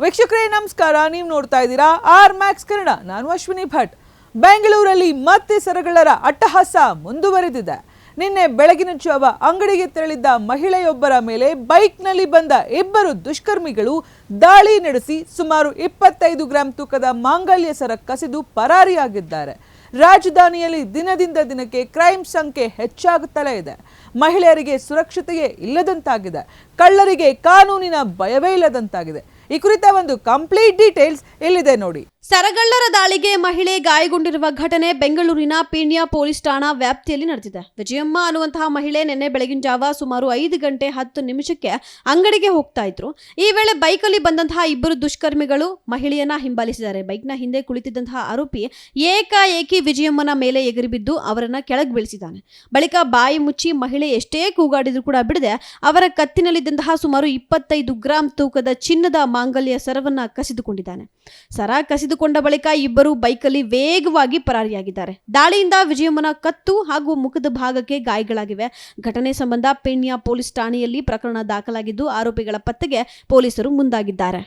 ವೀಕ್ಷಕರೇ ನಮಸ್ಕಾರ, ನೀವು ನೋಡ್ತಾ ಇದ್ದೀರಾ ಆರ್ ಮ್ಯಾಕ್ಸ್ ಕನ್ನಡ. ನಾನು ಅಶ್ವಿನಿ ಭಟ್. ಬೆಂಗಳೂರಲ್ಲಿ ಮತ್ತೆ ಸರಗಳ್ಳರ ಅಟ್ಟಹಾಸ ಮುಂದುವರೆದಿದೆ. ನಿನ್ನೆ ಬೆಳಗಿನ ಜಾವ ಅಂಗಡಿಗೆ ತೆರಳಿದ್ದ ಮಹಿಳೆಯೊಬ್ಬರ ಮೇಲೆ ಬೈಕ್ನಲ್ಲಿ ಬಂದ ಇಬ್ಬರು ದುಷ್ಕರ್ಮಿಗಳು ದಾಳಿ ನಡೆಸಿ ಸುಮಾರು 25 ಗ್ರಾಂ ತೂಕದ ಮಾಂಗಲ್ಯ ಸರ ಕಸಿದು ಪರಾರಿಯಾಗಿದ್ದಾರೆ. ರಾಜಧಾನಿಯಲ್ಲಿ ದಿನದಿಂದ ದಿನಕ್ಕೆ ಕ್ರೈಮ್ ಸಂಖ್ಯೆ ಹೆಚ್ಚಾಗುತ್ತಲೇ ಇದೆ. ಮಹಿಳೆಯರಿಗೆ ಸುರಕ್ಷತೆಯೇ ಇಲ್ಲದಂತಾಗಿದೆ. ಕಳ್ಳರಿಗೆ ಕಾನೂನಿನ ಭಯವೇ ಇಲ್ಲದಂತಾಗಿದೆ. ಈ ಕುರಿತ ಒಂದು ಕಂಪ್ಲೀಟ್ ಡೀಟೇಲ್ಸ್ ಇಲ್ಲಿದೆ ನೋಡಿ. ಸರಗಳ್ಳರ ದಾಳಿಗೆ ಮಹಿಳೆ ಗಾಯಗೊಂಡಿರುವ ಘಟನೆ ಬೆಂಗಳೂರಿನ ಪೀಣ್ಯ ಪೊಲೀಸ್ ಠಾಣಾ ವ್ಯಾಪ್ತಿಯಲ್ಲಿ ನಡೆದಿದೆ. ವಿಜಯಮ್ಮ ಅನ್ನುವಂತಹ ಮಹಿಳೆ ನಿನ್ನೆ ಬೆಳಗಿನ ಜಾವ ಸುಮಾರು 5 ಗಂಟೆ 10 ನಿಮಿಷಕ್ಕೆ ಅಂಗಡಿಗೆ ಹೋಗ್ತಾ ಇದ್ರು. ಈ ವೇಳೆ ಬೈಕಲ್ಲಿ ಬಂದಂತಹ ಇಬ್ಬರು ದುಷ್ಕರ್ಮಿಗಳು ಮಹಿಳೆಯನ್ನ ಹಿಂಬಾಲಿಸಿದ್ದಾರೆ. ಬೈಕ್ನ ಹಿಂದೆ ಕುಳಿತಿದ್ದಂತಹ ಆರೋಪಿ ಏಕಾಏಕಿ ವಿಜಯಮ್ಮನ ಮೇಲೆ ಎಗರಿ ಬಿದ್ದು ಅವರನ್ನ ಕೆಳಗೆ ಬೀಳಿಸಿದ್ದಾನೆ. ಬಳಿಕ ಬಾಯಿ ಮುಚ್ಚಿ ಮಹಿಳೆ ಎಷ್ಟೇ ಕೂಗಾಡಿದ್ರು ಕೂಡ ಬಿಡದೆ ಅವರ ಕತ್ತಿನಲ್ಲಿದ್ದಂತಹ ಸುಮಾರು 25 ಗ್ರಾಂ ತೂಕದ ಚಿನ್ನದ ಮಾಂಗಲ್ಯ ಸರವನ್ನ ಕಸಿದುಕೊಂಡಿದ್ದಾನೆ. ಸರ ಕಸಿದುಕೊಂಡ ಬಳಿಕ ಇಬ್ಬರು ಬೈಕಲ್ಲಿ ವೇಗವಾಗಿ ಪರಾರಿಯಾಗಿದ್ದಾರೆ. ದಾಳಿಯಿಂದ ವಿಜಯಮ್ಮನ ಕತ್ತು ಹಾಗೂ ಮುಖದ ಭಾಗಕ್ಕೆ ಗಾಯಗಳಾಗಿವೆ. ಘಟನೆ ಸಂಬಂಧ ಪೀಣ್ಯ ಪೊಲೀಸ್ ಠಾಣೆಯಲ್ಲಿ ಪ್ರಕರಣ ದಾಖಲಾಗಿದ್ದು ಆರೋಪಿಗಳ ಪತ್ತೆಗೆ ಪೊಲೀಸರು ಮುಂದಾಗಿದ್ದಾರೆ.